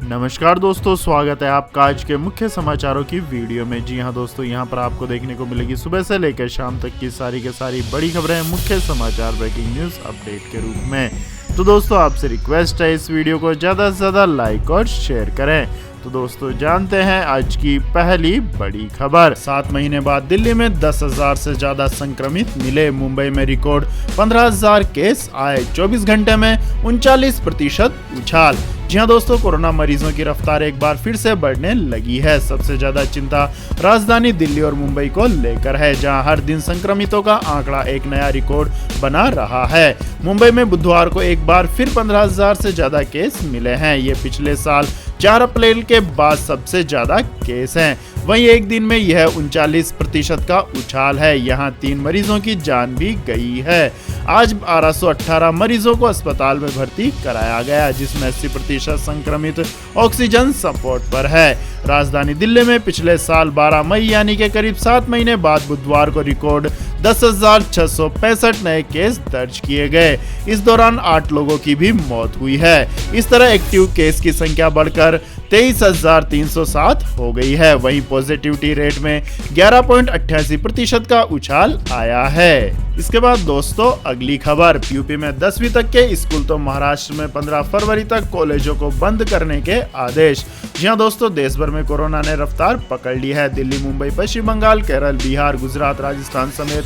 नमस्कार दोस्तों, स्वागत है आपका आज के मुख्य समाचारों की वीडियो में। जी हां दोस्तों, यहां पर आपको देखने को मिलेगी सुबह से लेकर शाम तक की सारी बड़ी खबरें मुख्य समाचार ब्रेकिंग न्यूज़ अपडेट के रूप में। तो दोस्तों आपसे रिक्वेस्ट है इस वीडियो को ज़्यादा से ज़्यादा लाइक और शेयर करें। तो दोस्तों जानते हैं आज की पहली बड़ी खबर। 7 महीने बाद दिल्ली में 10,000 से ज़्यादा संक्रमित मिले। मुंबई में रिकॉर्ड 15,000 केस आए। 24 घंटे में 39% उछाल। जी हाँ दोस्तों, कोरोना मरीजों की रफ्तार एक बार फिर से बढ़ने लगी है। सबसे ज्यादा चिंता राजधानी दिल्ली और मुंबई को लेकर है, जहां हर दिन संक्रमितों का आंकड़ा एक नया रिकॉर्ड बना रहा है। मुंबई में बुधवार को एक बार फिर 15,000 से ज्यादा केस मिले हैं। ये पिछले साल 4 अप्रैल के बाद सबसे ज्यादा केस हैं। वहीं एक दिन में यह 39% का उछाल है। यहाँ 3 मरीजों की जान भी गई है। आज 1218 मरीजों को अस्पताल में भर्ती कराया गया, जिसमें 80% संक्रमित ऑक्सीजन सपोर्ट पर है। राजधानी दिल्ली में पिछले साल 12 मई यानी कि करीब 7 महीने बाद बुधवार को रिकॉर्ड 10,665 नए केस दर्ज किए गए। इस दौरान 8 लोगों की भी मौत हुई है। इस तरह एक्टिव केस की संख्या बढ़कर 23,307 हो गई है। वहीं पॉजिटिविटी रेट में 11.88% का उछाल आया है। इसके बाद दोस्तों अगली खबर, यूपी में 10वीं तक के स्कूल तो महाराष्ट्र में 15 फरवरी तक कॉलेजों को बंद करने के आदेश। जी हाँ दोस्तों, देश भर में कोरोना ने रफ्तार पकड़ ली है। दिल्ली, मुंबई, पश्चिम बंगाल, केरल, बिहार, गुजरात, राजस्थान समेत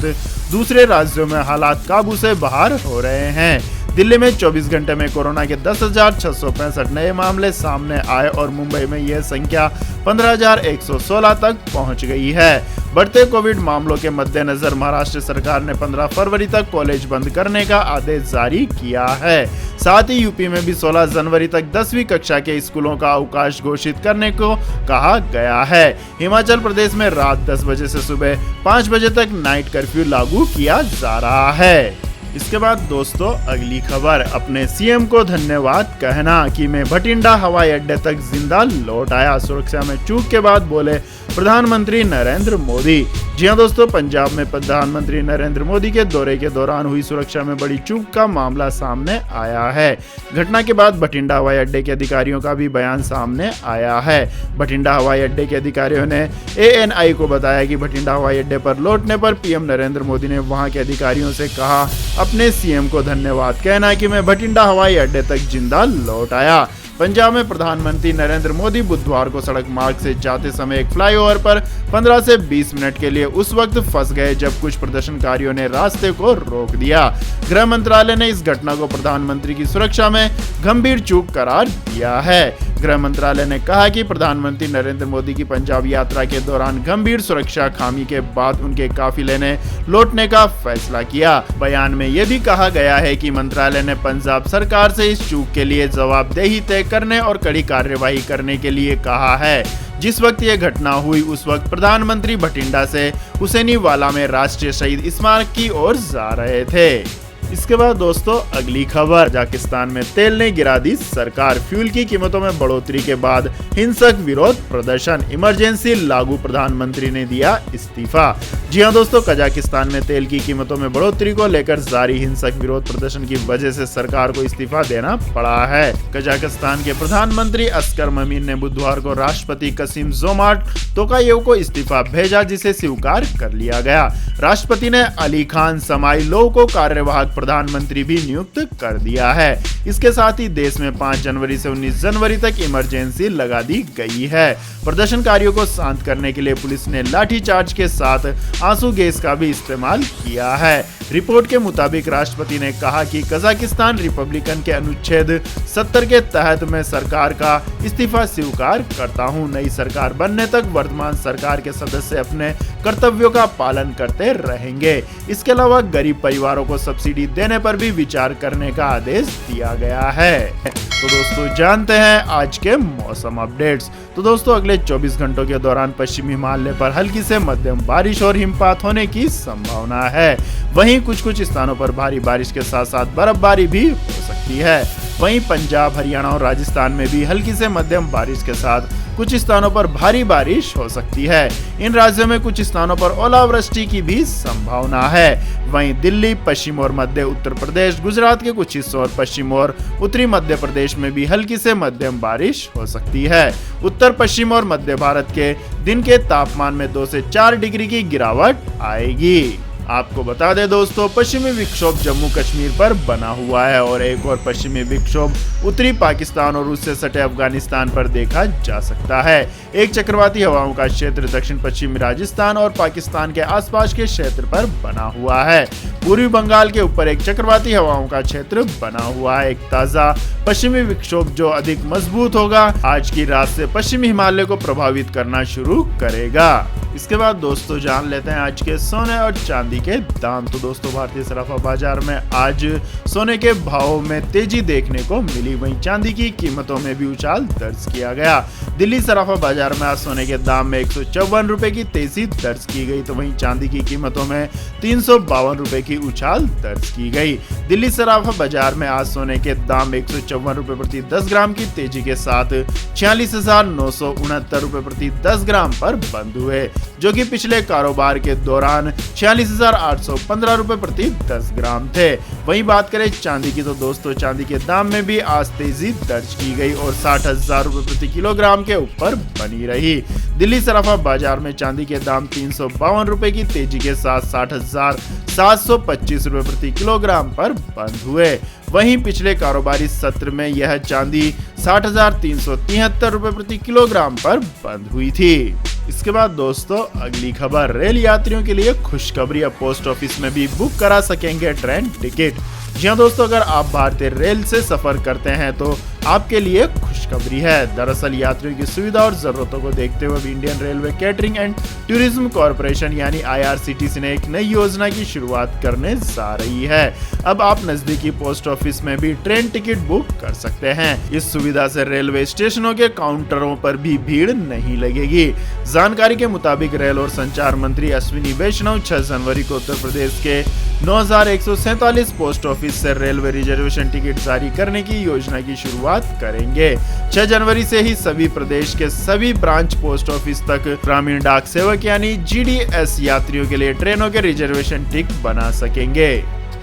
दूसरे राज्यों में हालात काबू से बाहर हो रहे हैं। दिल्ली में 24 घंटे में कोरोना के 10,665 नए मामले सामने आए और मुंबई में यह संख्या 15,116 तक पहुंच गई है। बढ़ते कोविड मामलों के मद्देनजर महाराष्ट्र सरकार ने 15 फरवरी तक कॉलेज बंद करने का आदेश जारी किया है। साथ ही यूपी में भी 16 जनवरी तक 10वीं कक्षा के स्कूलों का अवकाश घोषित करने को कहा गया है। हिमाचल प्रदेश में रात 10 बजे से सुबह 5 बजे तक नाइट कर्फ्यू लागू किया जा रहा है। इसके बाद दोस्तों अगली खबर, अपने सीएम को धन्यवाद कहना कि मैं भटिंडा हवाई अड्डे तक जिंदा लौट आया। सुरक्षा में चूक के बाद बोले प्रधानमंत्री नरेंद्र मोदी। जी हाँ दोस्तों, पंजाब में प्रधानमंत्री नरेंद्र मोदी के दौरे के दौरान हुई सुरक्षा में बड़ी चूक का मामला सामने आया है। घटना के बाद भटिंडा हवाई अड्डे के अधिकारियों का भी बयान सामने आया है। भटिंडा हवाई अड्डे के अधिकारियों ने ANI को बताया कि भटिंडा हवाई अड्डे पर लौटने पर पीएम नरेंद्र मोदी ने वहां के अधिकारियों से कहा अपने सीएम को धन्यवाद कहना कि मैं भटिंडा हवाई अड्डे तक जिंदा लौट आया। पंजाब में प्रधानमंत्री नरेंद्र मोदी बुधवार को सड़क मार्ग से जाते समय एक फ्लाईओवर पर 15 से 20 मिनट के लिए उस वक्त फंस गए जब कुछ प्रदर्शनकारियों ने रास्ते को रोक दिया। गृह मंत्रालय ने इस घटना को प्रधानमंत्री की सुरक्षा में गंभीर चूक करार दिया है। गृह मंत्रालय ने कहा कि प्रधानमंत्री नरेंद्र मोदी की पंजाब यात्रा के दौरान गंभीर सुरक्षा खामी के बाद उनके काफिले ने लौटने का फैसला किया। बयान में यह भी कहा गया है कि मंत्रालय ने पंजाब सरकार से इस चूक के लिए जवाबदेही तय करने और कड़ी कार्यवाही करने के लिए कहा है। जिस वक्त यह घटना हुई उस वक्त प्रधानमंत्री भटिंडा से हुसैनीवाला में राष्ट्रीय शहीद स्मारक की ओर जा रहे थे। इसके बाद दोस्तों अगली खबर, कजाकिस्तान में तेल ने गिरा दी सरकार। फ्यूल की कीमतों में बढ़ोतरी के बाद हिंसक विरोध प्रदर्शन, इमरजेंसी लागू, प्रधानमंत्री ने दिया इस्तीफा। जी हाँ दोस्तों, कजाकिस्तान में तेल की कीमतों में बढ़ोतरी को लेकर जारी हिंसक विरोध प्रदर्शन की वजह से सरकार को इस्तीफा देना पड़ा है। कजाकिस्तान के प्रधानमंत्री अस्कर ममीन ने बुधवार को राष्ट्रपति कसीम जोमार्ट तोकायेव को इस्तीफा भेजा, जिसे स्वीकार कर लिया गया। राष्ट्रपति ने अली खान समाइलोव को कार्यवाहक प्रधानमंत्री भी नियुक्त कर दिया है। इसके साथ ही देश में 5 जनवरी से 19 जनवरी तक इमरजेंसी लगा दी गई है। प्रदर्शनकारियों को शांत करने के लिए पुलिस ने लाठीचार्ज के साथ आंसू गैस का भी इस्तेमाल किया है। रिपोर्ट के मुताबिक राष्ट्रपति ने कहा कि कजाकिस्तान रिपब्लिकन के अनुच्छेद 70 के तहत मैं सरकार का इस्तीफा स्वीकार करता हूं। नई सरकार बनने तक वर्तमान सरकार के सदस्य अपने कर्तव्यों का पालन करते रहेंगे। इसके अलावा गरीब परिवारों को सब्सिडी देने पर भी विचार करने का आदेश दिया गया है। तो दोस्तों जानते हैं आज के मौसम अपडेट्स। तो दोस्तों अगले 24 घंटों के दौरान पश्चिमी हिमालय पर हल्की से मध्यम बारिश और हिमपात होने की संभावना है। वहीं कुछ स्थानों पर भारी बारिश के साथ साथ बर्फबारी भी हो सकती है। वहीं पंजाब, हरियाणा और राजस्थान में भी हल्की से मध्यम बारिश के साथ कुछ स्थानों पर भारी बारिश हो सकती है। इन राज्यों में कुछ स्थानों पर ओलावृष्टि की भी संभावना है। वहीं दिल्ली, पश्चिम और मध्य उत्तर प्रदेश, गुजरात के कुछ हिस्सों और पश्चिम और उत्तरी मध्य प्रदेश में भी हल्की से मध्यम बारिश हो सकती है। उत्तर पश्चिम और मध्य भारत के दिन के तापमान में 2 से 4 डिग्री की गिरावट आएगी। आपको बता दें दोस्तों, पश्चिमी विक्षोभ जम्मू कश्मीर पर बना हुआ है और एक और पश्चिमी विक्षोभ उत्तरी पाकिस्तान और उससे सटे अफगानिस्तान पर देखा जा सकता है। एक चक्रवाती हवाओं का क्षेत्र दक्षिण पश्चिमी राजस्थान और पाकिस्तान के आसपास के क्षेत्र पर बना हुआ है। पूर्वी बंगाल के ऊपर एक चक्रवाती हवाओं का क्षेत्र बना हुआ है। एक ताजा पश्चिमी विक्षोभ जो अधिक मजबूत होगा, आज की रात से पश्चिमी हिमालय को प्रभावित करना शुरू करेगा। इसके बाद दोस्तों जान लेते हैं आज के सोने और चांदी के दाम। तो दोस्तों भारतीय सराफा बाजार में आज सोने के भाव में तेजी देखने को मिली, वहीं चांदी की कीमतों में भी उछाल दर्ज किया गया। दिल्ली सराफा बाजार में आज सोने के दाम में 154 रुपए की तेजी दर्ज की गई, तो वहीं चांदी की कीमतों में 352 रुपए की उछाल दर्ज की गई। दिल्ली सराफा बाजार में आज सोने के दाम 154 रुपए प्रति 10 ग्राम की तेजी के साथ 46,969 रुपए प्रति 10 ग्राम पर बंद हुए, जो कि पिछले कारोबार के दौरान 46,815 रुपए प्रति 10 ग्राम थे। वहीं बात करें चांदी की, तो दोस्तों चांदी के दाम में भी आज तेजी दर्ज की गई और 60,000 रुपए प्रति किलोग्राम के ऊपर बनी रही। दिल्ली सराफा बाजार में चांदी के दाम 352 रुपए की तेजी के साथ 60,725 रुपए प्रति किलोग्राम पर बंद हुए। वहीं पिछले कारोबारी सत्र में यह चांदी 60,373 रुपए प्रति किलोग्राम पर बंद हुई थी। इसके बाद दोस्तों अगली खबर, रेल यात्रियों के लिए खुशखबरी, अब पोस्ट ऑफिस में भी बुक करा सकेंगे ट्रेन टिकट। जी हाँ दोस्तों, अगर आप भारतीय रेल से सफर करते हैं तो आपके लिए खुशखबरी है। दरअसल यात्रियों की सुविधा और जरूरतों को देखते हुए Indian railway catering and tourism corporation यानी IRCTC ने एक नई योजना की शुरुआत करने जा रही है। अब आप नजदीकी पोस्ट ऑफिस में भी ट्रेन टिकट बुक कर सकते हैं। इस सुविधा से रेलवे स्टेशनों के काउंटरों पर भी भीड़ नहीं लगेगी। जानकारी के मुताबिक रेल और संचार मंत्री अश्विनी वैष्णव 6 जनवरी को उत्तर प्रदेश के 9,147 पोस्ट ऑफिस से रेलवे रिजर्वेशन टिकट जारी करने की योजना की शुरुआत करेंगे। 6 जनवरी से ही सभी प्रदेश के सभी ब्रांच पोस्ट ऑफिस तक ग्रामीण डाक सेवक यानी GDS यात्रियों के लिए ट्रेनों के रिजर्वेशन टिकट बना सकेंगे।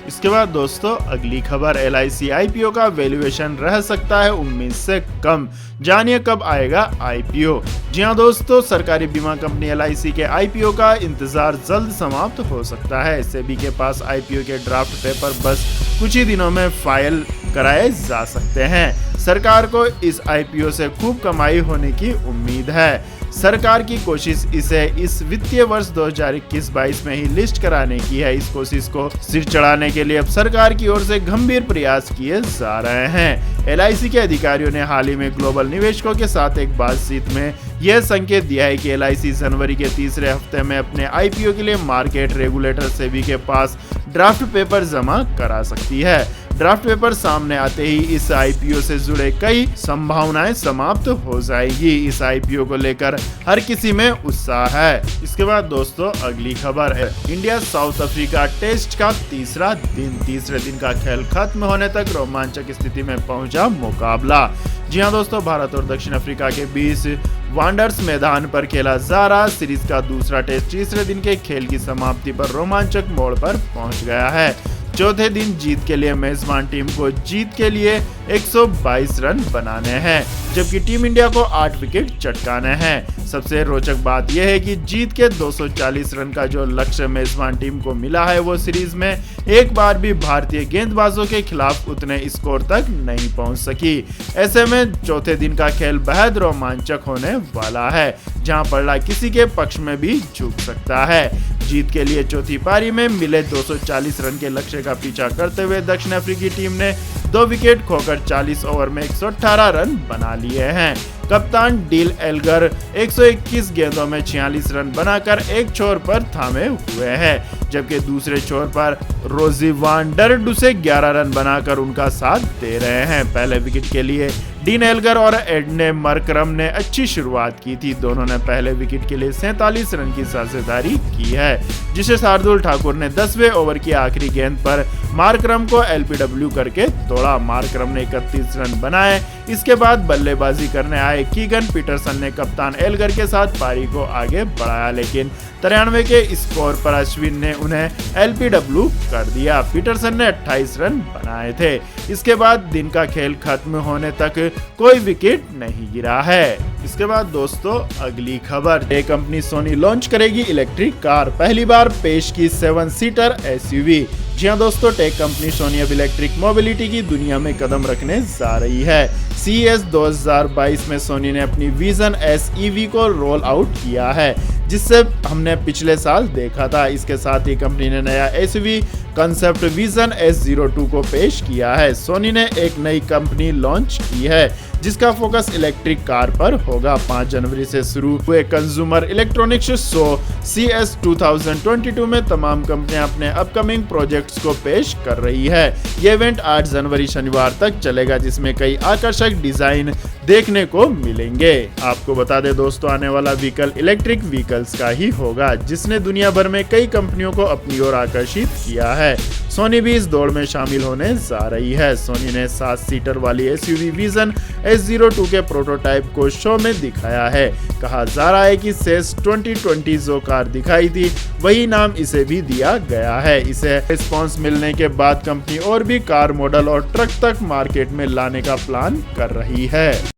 इसके बाद दोस्तों अगली खबर, LIC IPO का वैल्यूएशन रह सकता है उम्मीद से कम, जानिए कब आएगा IPO। जी हाँ दोस्तों, सरकारी बीमा कंपनी LIC के IPO का इंतजार जल्द समाप्त हो सकता है। सेबी के पास IPO के ड्राफ्ट पेपर बस कुछ ही दिनों में फाइल कराए जा सकते हैं। सरकार को इस IPO से खूब कमाई होने की उम्मीद है। सरकार की कोशिश इसे इस वित्तीय वर्ष 2021-22 में ही लिस्ट कराने की है। इस कोशिश को सिर चढ़ाने के लिए अब सरकार की ओर से गंभीर प्रयास किए जा रहे हैं। LIC के अधिकारियों ने हाल ही में ग्लोबल निवेशकों के साथ एक बातचीत में यह संकेत दिया है कि LIC जनवरी के तीसरे हफ्ते में अपने IPO के लिए मार्केट रेगुलेटर सेबी के पास ड्राफ्ट पेपर जमा करा सकती है। ड्राफ्ट पेपर सामने आते ही इस IPO से जुड़े कई संभावनाएं समाप्त हो जाएगी। इस IPO को लेकर हर किसी में उत्साह है। इसके बाद दोस्तों अगली खबर है, इंडिया साउथ अफ्रीका टेस्ट का तीसरे दिन का खेल खत्म होने तक रोमांचक स्थिति में पहुंचा मुकाबला। जी हाँ दोस्तों, भारत और दक्षिण अफ्रीका के बीच वांडर्स मैदान पर खेला जा रहा सीरीज का दूसरा टेस्ट तीसरे दिन के खेल की समाप्ति पर रोमांचक मोड़ पर पहुंच गया है। चौथे दिन जीत के लिए मेजबान टीम को जीत के लिए 122 रन बनाने हैं, जबकि टीम इंडिया को 8 विकेट चटकाने हैं। सबसे रोचक बात यह है कि जीत के 240 रन का जो लक्ष्य मेजबान टीम को मिला है, वो सीरीज में एक बार भी भारतीय गेंदबाजों के खिलाफ उतने स्कोर तक नहीं पहुंच सकी। ऐसे में चौथे दिन का खेल बेहद रोमांचक होने वाला है, जहां पलड़ा किसी के पक्ष में भी झुक सकता है। जीत के लिए चौथी पारी में मिले 240 रन के लक्ष्य का पीछा करते हुए दक्षिण अफ्रीकी टीम ने 2 विकेट खोकर 40 ओवर में 118 रन बना लिए हैं। कप्तान डील एल्गर 121 गेंदों में 46 रन बनाकर एक छोर पर थामे हुए हैं। जबकि दूसरे छोर पर रोजी वान डर डुसे 11 रन बनाकर उनका साथ दे रहे हैं। पहले विकेट के लिए डीन एल्गर और एडने मरकरम ने अच्छी शुरुआत की थी। दोनों ने पहले विकेट के लिए 47 रन की साझेदारी की है, जिसे शार्दुल ठाकुर ने 10वें ओवर की आखिरी गेंद पर मार्करम को एलपीडब्ल्यू करके तोड़ा। मार्करम ने 31 रन बनाए। इसके बाद बल्लेबाजी करने आए कीगन पीटरसन ने कप्तान एल्गर के साथ पारी को आगे बढ़ाया, लेकिन 93 के स्कोर पर अश्विन ने उन्हें एलपीडब्ल्यू कर दिया। पीटरसन ने 28 रन बनाए थे। इसके बाद दिन का खेल खत्म होने तक कोई विकेट नहीं गिरा है। इसके बाद दोस्तों अगली खबर, टेक कंपनी सोनी लॉन्च करेगी इलेक्ट्रिक कार। पहली बार पेश की 7 सीटर एसयूवी। जी हाँ दोस्तों, टेक कंपनी सोनी अब इलेक्ट्रिक मोबिलिटी की दुनिया में कदम रखने जा रही है। CES 2022 में सोनी ने अपनी विजन एस ईवी को रोल आउट किया है, जिससे हमने पिछले साल देखा था। इसके साथ ही कंपनी ने नया एसयूवी कंसेप्ट विजन S02 को पेश किया है। सोनी ने एक नई कंपनी लॉन्च की है जिसका फोकस इलेक्ट्रिक कार पर होगा। 5 जनवरी से शुरू हुए कंज्यूमर इलेक्ट्रॉनिक्स शो CES 2022 में तमाम कंपनियां अपने अपकमिंग प्रोजेक्ट्स को पेश कर रही है। ये इवेंट 8 जनवरी शनिवार तक चलेगा, जिसमें कई आकर्षक डिजाइन देखने को मिलेंगे। आपको बता दें दोस्तों, आने वाला व्हीकल इलेक्ट्रिक व्हीकल्स का ही होगा, जिसने दुनिया भर में कई कंपनियों को अपनी ओर आकर्षित किया है। सोनी भी इस दौड़ में शामिल होने जा रही है। सोनी ने 7 सीटर वाली एसयूवी विजन S02 के प्रोटोटाइप को शो में दिखाया है। कहा जा रहा है कि सेस 2020 जो कार दिखाई थी, वही नाम इसे भी दिया गया है। इसे रिस्पॉन्स मिलने के बाद कंपनी और भी कार मॉडल और ट्रक तक मार्केट में लाने का प्लान कर रही है।